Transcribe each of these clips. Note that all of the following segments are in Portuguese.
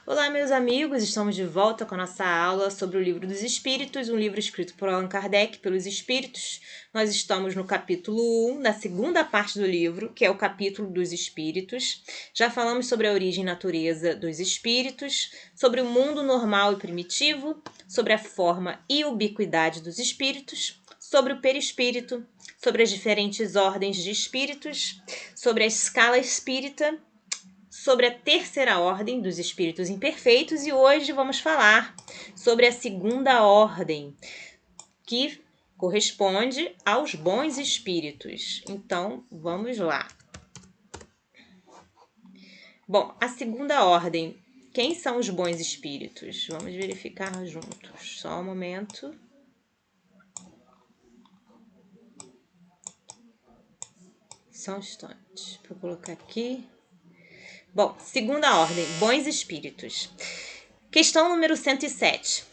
Olá, meus amigos, estamos de volta com a nossa aula sobre o Livro dos Espíritos, um livro escrito por Allan Kardec pelos Espíritos. Nós estamos no capítulo 1, na segunda parte do livro, que é o capítulo dos Espíritos. Já falamos sobre a origem e natureza dos Espíritos, sobre o mundo normal e primitivo, sobre a forma e ubiquidade dos Espíritos, sobre o perispírito, sobre as diferentes ordens de Espíritos, sobre a escala espírita, sobre a terceira ordem dos espíritos imperfeitos e hoje vamos falar sobre a segunda ordem, que corresponde aos bons espíritos. Então, vamos lá. Bom, a segunda ordem. Quem são os bons espíritos? Vamos verificar juntos. Só um momento. Só um instante. Vou colocar aqui. Bom, segunda ordem, bons espíritos. Questão número 107.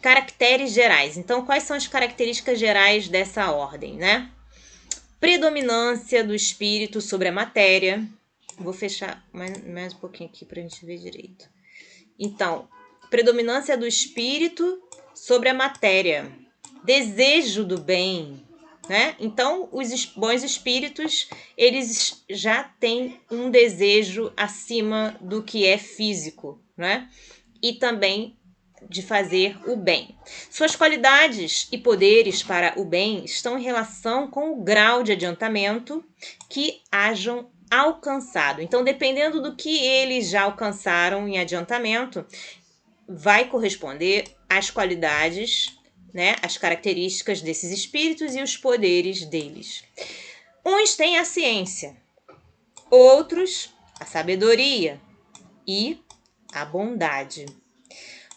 Caracteres gerais. Então, quais são as características gerais dessa ordem, né? Predominância do espírito sobre a matéria. Vou fechar mais um pouquinho aqui para a gente ver direito. Então, predominância do espírito sobre a matéria. Desejo do bem, né? Então, os bons espíritos, eles já têm um desejo acima do que é físico, né? E também de fazer o bem. Suas qualidades e poderes para o bem estão em relação com o grau de adiantamento que hajam alcançado. Então, dependendo do que eles já alcançaram em adiantamento, vai corresponder às qualidades, né, as características desses espíritos e os poderes deles. Uns têm a ciência, outros a sabedoria e a bondade.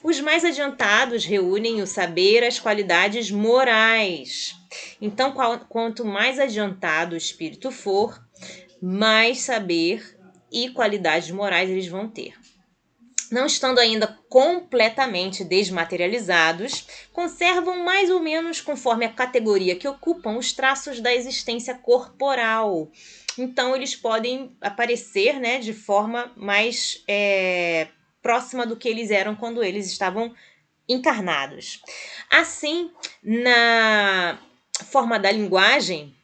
Os mais adiantados reúnem o saber, as qualidades morais. Então, quanto mais adiantado o espírito for, mais saber e qualidades morais eles vão ter. Não estando ainda completamente desmaterializados, conservam mais ou menos conforme a categoria que ocupam os traços da existência corporal. Então, eles podem aparecer, né, de forma mais próxima do que eles eram quando eles estavam encarnados. Assim, na forma da linguagem,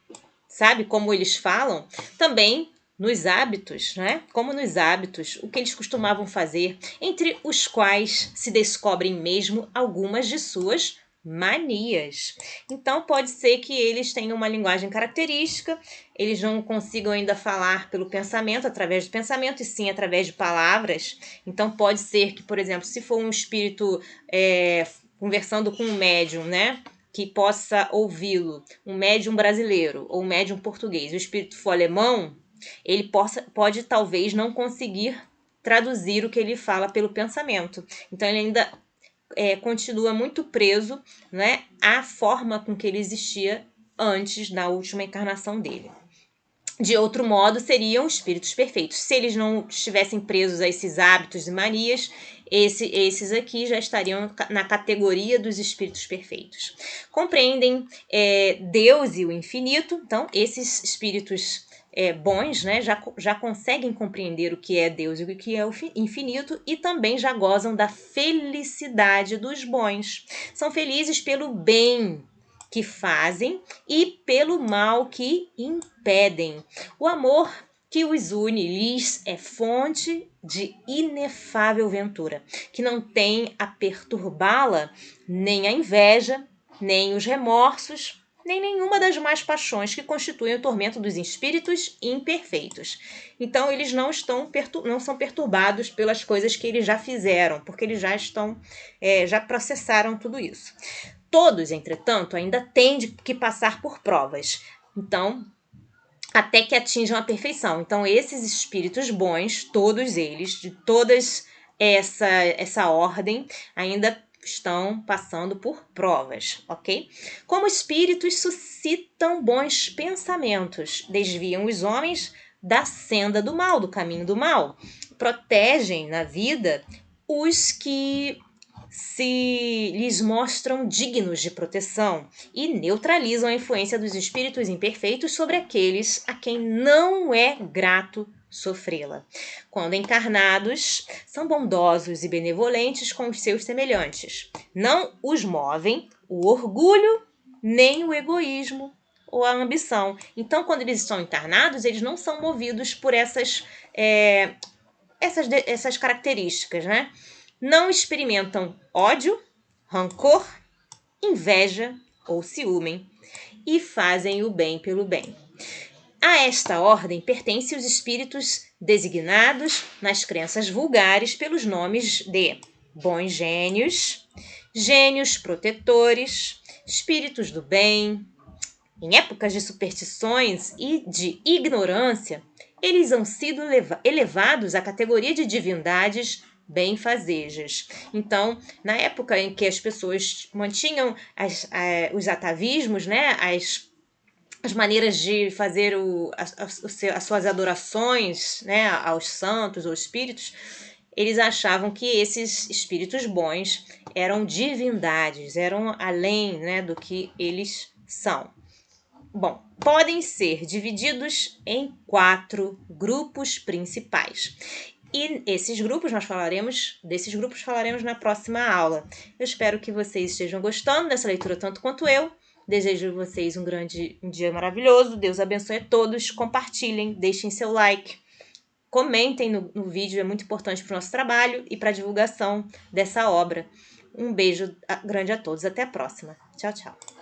sabe, como eles falam, também nos hábitos, né? Como nos hábitos, o que eles costumavam fazer, entre os quais se descobrem mesmo algumas de suas manias. Então, pode ser que eles tenham uma linguagem característica, eles não consigam ainda falar pelo pensamento, através do pensamento, e sim através de palavras. Então, pode ser que, por exemplo, se for um espírito conversando com um médium, né, que possa ouvi-lo, um médium brasileiro ou um médium português, o espírito for alemão, ele pode talvez não conseguir traduzir o que ele fala pelo pensamento. Então, ele ainda continua muito preso, né, à forma com que ele existia antes da última encarnação dele. De outro modo, seriam espíritos perfeitos. Se eles não estivessem presos a esses hábitos e manias, esses aqui já estariam na categoria dos espíritos perfeitos. Compreendem Deus e o infinito. Então, esses espíritos bons, né, já conseguem compreender o que é Deus e o que é o infinito e também já gozam da felicidade dos bons. São felizes pelo bem que fazem e pelo mal que impedem. O amor que os une lhes é fonte de inefável ventura, que não tem a perturbá-la nem a inveja, nem os remorsos, nem nenhuma das más paixões que constituem o tormento dos espíritos imperfeitos. Então, eles não são perturbados pelas coisas que eles já fizeram, porque eles já processaram tudo isso. Todos, entretanto, ainda têm que passar por provas. Então, até que atinjam a perfeição. Então, esses espíritos bons, todos eles, de todas essa ordem, ainda estão passando por provas, ok? Como espíritos suscitam bons pensamentos, desviam os homens da senda do mal, do caminho do mal, protegem na vida os que se lhes mostram dignos de proteção e neutralizam a influência dos espíritos imperfeitos sobre aqueles a quem não é grato sofrê-la. Quando encarnados, são bondosos e benevolentes com os seus semelhantes. Não os movem o orgulho nem o egoísmo ou a ambição. Então, quando eles estão encarnados, eles não são movidos por essas características, né? Não experimentam ódio, rancor, inveja ou ciúme e fazem o bem pelo bem. A esta ordem pertencem os espíritos designados nas crenças vulgares pelos nomes de bons gênios, gênios protetores, espíritos do bem. Em épocas de superstições e de ignorância, eles han sido elevados à categoria de divindades benfazejas. Então, na época em que as pessoas mantinham os atavismos, né, as maneiras de fazer as suas adorações, né, aos santos ou espíritos, eles achavam que esses espíritos bons eram divindades, eram além, né, do que eles são. Bom, podem ser divididos em 4 grupos principais. E desses grupos falaremos na próxima aula. Eu espero que vocês estejam gostando dessa leitura tanto quanto eu. Desejo a vocês um dia maravilhoso. Deus abençoe a todos. Compartilhem, deixem seu like. Comentem no vídeo, é muito importante para o nosso trabalho e para a divulgação dessa obra. Um beijo grande a todos. Até a próxima. Tchau, tchau.